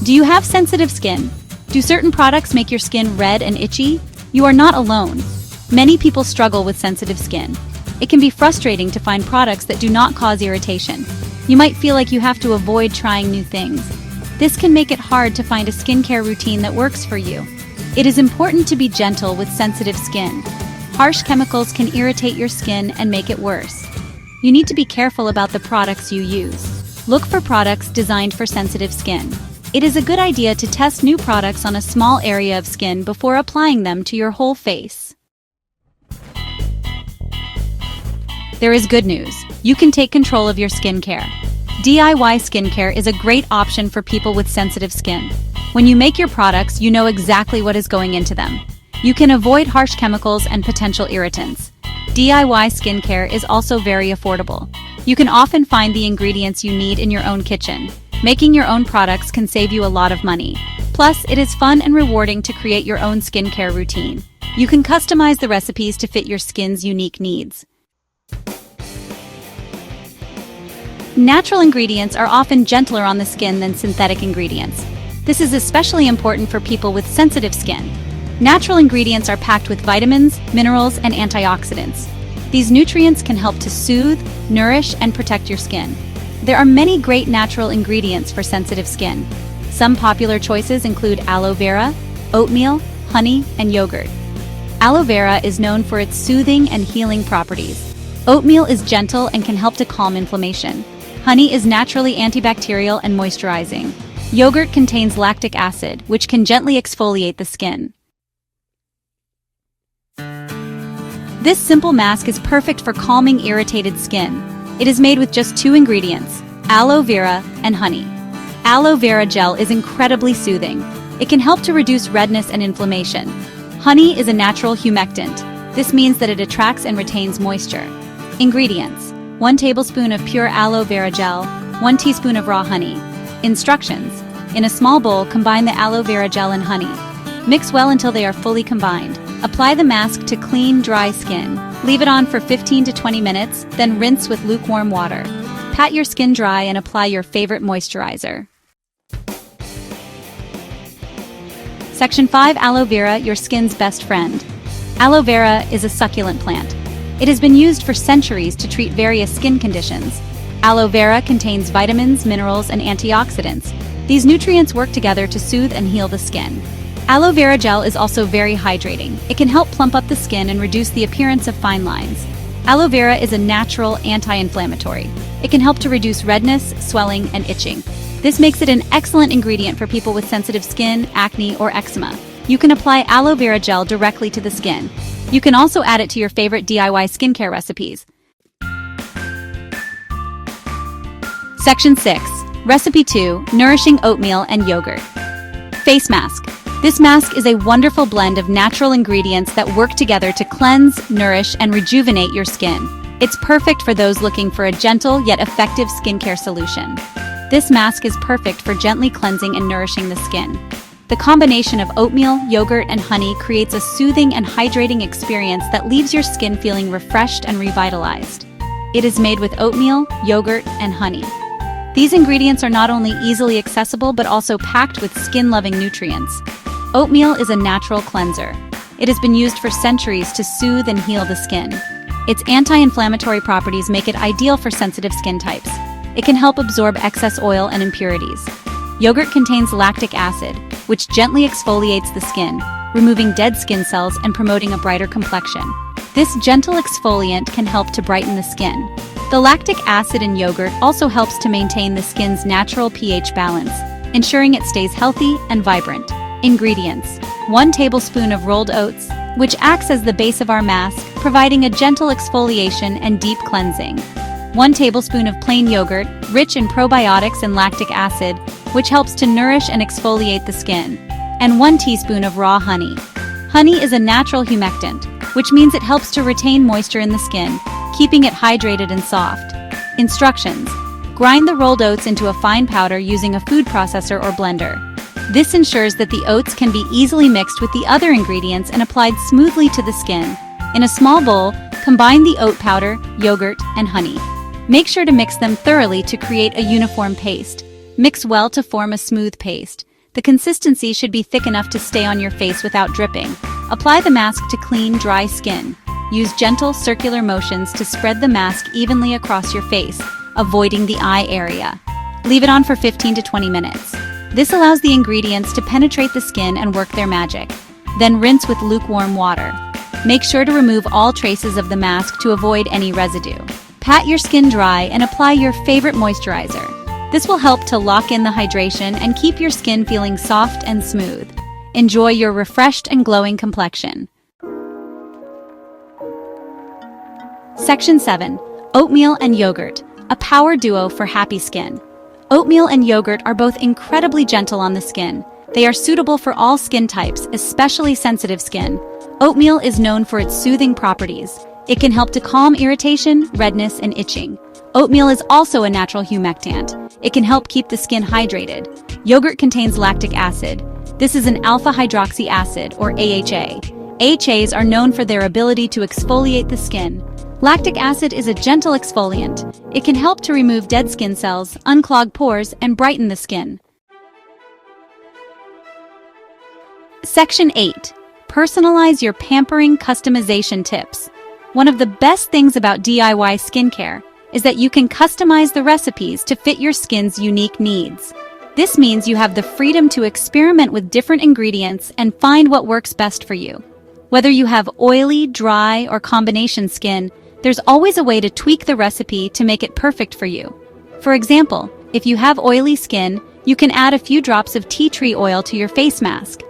Do you have sensitive skin? Do certain products make your skin red and itchy? You are not alone. Many people struggle with sensitive skin. It can be frustrating to find products that do not cause irritation. You might feel like you have to avoid trying new things. This can make it hard to find a skincare routine that works for you. It is important to be gentle with sensitive skin. Harsh chemicals can irritate your skin and make it worse. You need to be careful about the products you use. Look for products designed for sensitive skin. It is a good idea to test new products on a small area of skin before applying them to your whole face. There is good news. You can take control of your skincare. DIY skincare is a great option for people with sensitive skin. When you make your products, you know exactly what is going into them. You can avoid harsh chemicals and potential irritants. DIY skincare is also very affordable. You can often find the ingredients you need in your own kitchen. Making your own products can save you a lot of money. Plus, it is fun and rewarding to create your own skincare routine. You can customize the recipes to fit your skin's unique needs. Natural ingredients are often gentler on the skin than synthetic ingredients. This is especially important for people with sensitive skin. Natural ingredients are packed with vitamins, minerals, and antioxidants. These nutrients can help to soothe, nourish, and protect your skin. There are many great natural ingredients for sensitive skin. Some popular choices include aloe vera, oatmeal, honey, and yogurt. Aloe vera is known for its soothing and healing properties. Oatmeal is gentle and can help to calm inflammation. Honey is naturally antibacterial and moisturizing. Yogurt contains lactic acid, which can gently exfoliate the skin. This simple mask is perfect for calming irritated skin. It is made with just 2 ingredients, aloe vera and honey. Aloe vera gel is incredibly soothing. It can help to reduce redness and inflammation. Honey is a natural humectant. This means that it attracts and retains moisture. Ingredients: 1 tablespoon of pure aloe vera gel, 1 teaspoon of raw honey. Instructions: in a small bowl, combine the aloe vera gel and honey. Mix well until they are fully combined. Apply the mask to clean, dry skin. Leave it on for 15 to 20 minutes, then rinse with lukewarm water. Pat your skin dry and apply your favorite moisturizer. Section 5. Aloe vera, your skin's best friend. Aloe vera is a succulent plant. It has been used for centuries to treat various skin conditions. Aloe vera contains vitamins, minerals, and antioxidants. These nutrients work together to soothe and heal the skin. Aloe vera gel is also very hydrating. It can help plump up the skin and reduce the appearance of fine lines. Aloe vera is a natural anti-inflammatory. It can help to reduce redness, swelling, and itching. This makes it an excellent ingredient for people with sensitive skin, acne, or eczema. You can apply aloe vera gel directly to the skin. You can also add it to your favorite DIY skincare recipes. Section 6. Recipe 2. Nourishing oatmeal and yogurt. Face mask. This mask is a wonderful blend of natural ingredients that work together to cleanse, nourish, and rejuvenate your skin. It's perfect for those looking for a gentle yet effective skincare solution. This mask is perfect for gently cleansing and nourishing the skin. The combination of oatmeal, yogurt, and honey creates a soothing and hydrating experience that leaves your skin feeling refreshed and revitalized. It is made with oatmeal, yogurt, and honey. These ingredients are not only easily accessible but also packed with skin-loving nutrients. Oatmeal is a natural cleanser. It has been used for centuries to soothe and heal the skin. Its anti-inflammatory properties make it ideal for sensitive skin types. It can help absorb excess oil and impurities. Yogurt contains lactic acid, which gently exfoliates the skin, removing dead skin cells and promoting a brighter complexion. This gentle exfoliant can help to brighten the skin. The lactic acid in yogurt also helps to maintain the skin's natural pH balance, ensuring it stays healthy and vibrant. Ingredients: 1 tablespoon of rolled oats, which acts as the base of our mask, providing a gentle exfoliation and deep cleansing. 1 tablespoon of plain yogurt, rich in probiotics and lactic acid, which helps to nourish and exfoliate the skin. And 1 teaspoon of raw honey. Honey is a natural humectant, which means it helps to retain moisture in the skin, keeping it hydrated and soft. Instructions: grind the rolled oats into a fine powder using a food processor or blender. This ensures that the oats can be easily mixed with the other ingredients and applied smoothly to the skin. In a small bowl, combine the oat powder, yogurt, and honey. Make sure to mix them thoroughly to create a uniform paste. Mix well to form a smooth paste. The consistency should be thick enough to stay on your face without dripping. Apply the mask to clean, dry skin. Use gentle circular motions to spread the mask evenly across your face, avoiding the eye area. Leave it on for 15 to 20 minutes. This allows the ingredients to penetrate the skin and work their magic. Then rinse with lukewarm water. Make sure to remove all traces of the mask to avoid any residue. Pat your skin dry and apply your favorite moisturizer. This will help to lock in the hydration and keep your skin feeling soft and smooth. Enjoy your refreshed and glowing complexion. Section 7. Oatmeal and yogurt, a power duo for happy skin. Oatmeal and yogurt are both incredibly gentle on the skin. They are suitable for all skin types, especially sensitive skin. Oatmeal is known for its soothing properties. It can help to calm irritation, redness, and itching. Oatmeal is also a natural humectant. It can help keep the skin hydrated. Yogurt contains lactic acid. This is an alpha hydroxy acid, or AHA. AHAs are known for their ability to exfoliate the skin. Lactic acid is a gentle exfoliant. It can help to remove dead skin cells, unclog pores, and brighten the skin. Section 8. Personalize your pampering customization tips. One of the best things about DIY skincare is that you can customize the recipes to fit your skin's unique needs. This means you have the freedom to experiment with different ingredients and find what works best for you. Whether you have oily, dry, or combination skin, there's always a way to tweak the recipe to make it perfect for you. For example, if you have oily skin, you can add a few drops of tea tree oil to your face mask.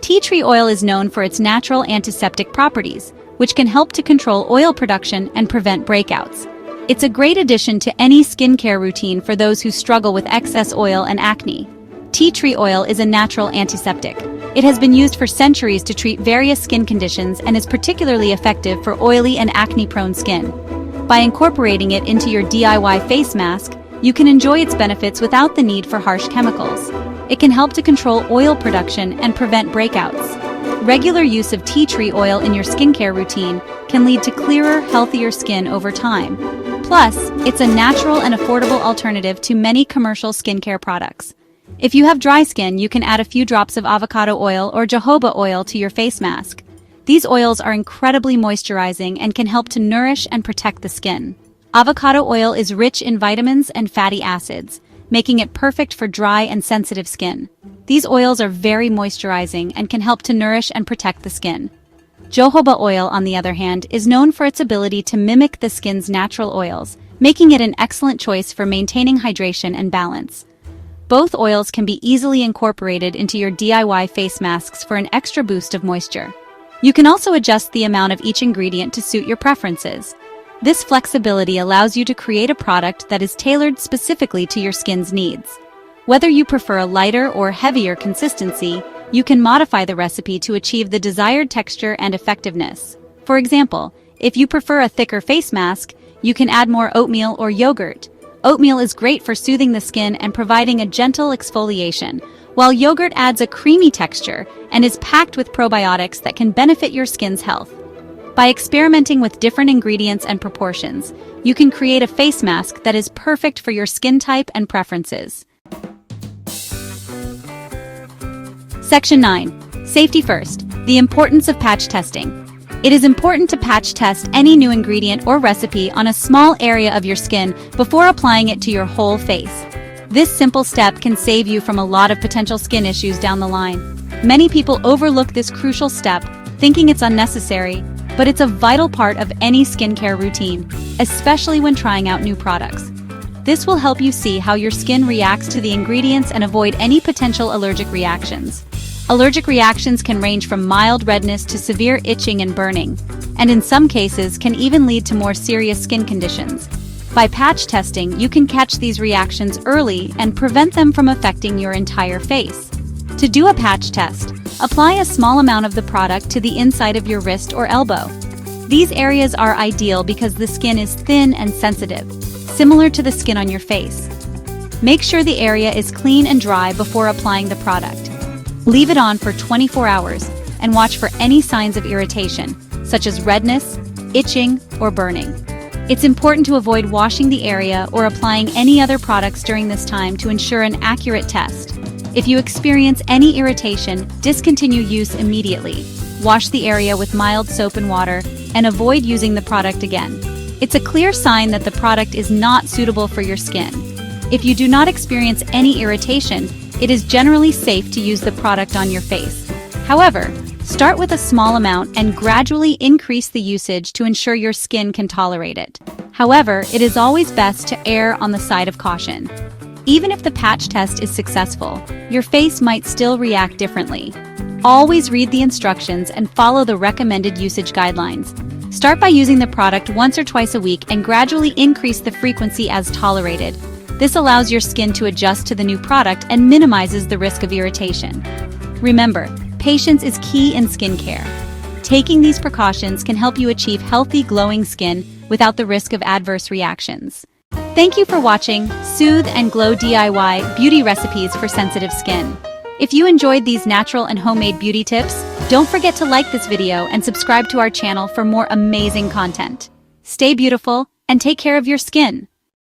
Tea tree oil is known for its natural antiseptic properties, which can help to control oil production and prevent breakouts. It's a great addition to any skincare routine for those who struggle with excess oil and acne. Tea tree oil is a natural antiseptic. It has been used for centuries to treat various skin conditions and is particularly effective for oily and acne-prone skin. By incorporating it into your DIY face mask, you can enjoy its benefits without the need for harsh chemicals. It can help to control oil production and prevent breakouts. Regular use of tea tree oil in your skincare routine can lead to clearer, healthier skin over time. Plus, it's a natural and affordable alternative to many commercial skincare products. If you have dry skin, you can add a few drops of avocado oil or jojoba oil to your face mask. These oils are incredibly moisturizing and can help to nourish and protect the skin. Avocado oil is rich in vitamins and fatty acids, making it perfect for dry and sensitive skin. These oils are very moisturizing and can help to nourish and protect the skin. Jojoba oil, on the other hand, is known for its ability to mimic the skin's natural oils, making it an excellent choice for maintaining hydration and balance. Both oils can be easily incorporated into your DIY face masks for an extra boost of moisture. You can also adjust the amount of each ingredient to suit your preferences. This flexibility allows you to create a product that is tailored specifically to your skin's needs. Whether you prefer a lighter or heavier consistency, you can modify the recipe to achieve the desired texture and effectiveness. For example, if you prefer a thicker face mask, you can add more oatmeal or yogurt. Oatmeal is great for soothing the skin and providing a gentle exfoliation, while yogurt adds a creamy texture and is packed with probiotics that can benefit your skin's health. By experimenting with different ingredients and proportions, you can create a face mask that is perfect for your skin type and preferences. Section 9. Safety first. The importance of patch testing. It is important to patch test any new ingredient or recipe on a small area of your skin before applying it to your whole face. This simple step can save you from a lot of potential skin issues down the line. Many people overlook this crucial step, thinking it's unnecessary, but it's a vital part of any skincare routine, especially when trying out new products. This will help you see how your skin reacts to the ingredients and avoid any potential allergic reactions. Allergic reactions can range from mild redness to severe itching and burning, and in some cases can even lead to more serious skin conditions. By patch testing, you can catch these reactions early and prevent them from affecting your entire face. To do a patch test, apply a small amount of the product to the inside of your wrist or elbow. These areas are ideal because the skin is thin and sensitive, similar to the skin on your face. Make sure the area is clean and dry before applying the product. Leave it on for 24 hours and watch for any signs of irritation, such as redness, itching, or burning. It's important to avoid washing the area or applying any other products during this time to ensure an accurate test. If you experience any irritation, discontinue use immediately. Wash the area with mild soap and water, and avoid using the product again. It's a clear sign that the product is not suitable for your skin. If you do not experience any irritation, it is generally safe to use the product on your face. However, start with a small amount and gradually increase the usage to ensure your skin can tolerate it. However, it is always best to err on the side of caution. Even if the patch test is successful, your face might still react differently. Always read the instructions and follow the recommended usage guidelines. Start by using the product once or twice a week and gradually increase the frequency as tolerated. This allows your skin to adjust to the new product and minimizes the risk of irritation. Remember, patience is key in skincare. Taking these precautions can help you achieve healthy, glowing skin without the risk of adverse reactions. Thank you for watching Soothe and Glow DIY Beauty Recipes for Sensitive Skin. If you enjoyed these natural and homemade beauty tips, don't forget to like this video and subscribe to our channel for more amazing content. Stay beautiful and take care of your skin.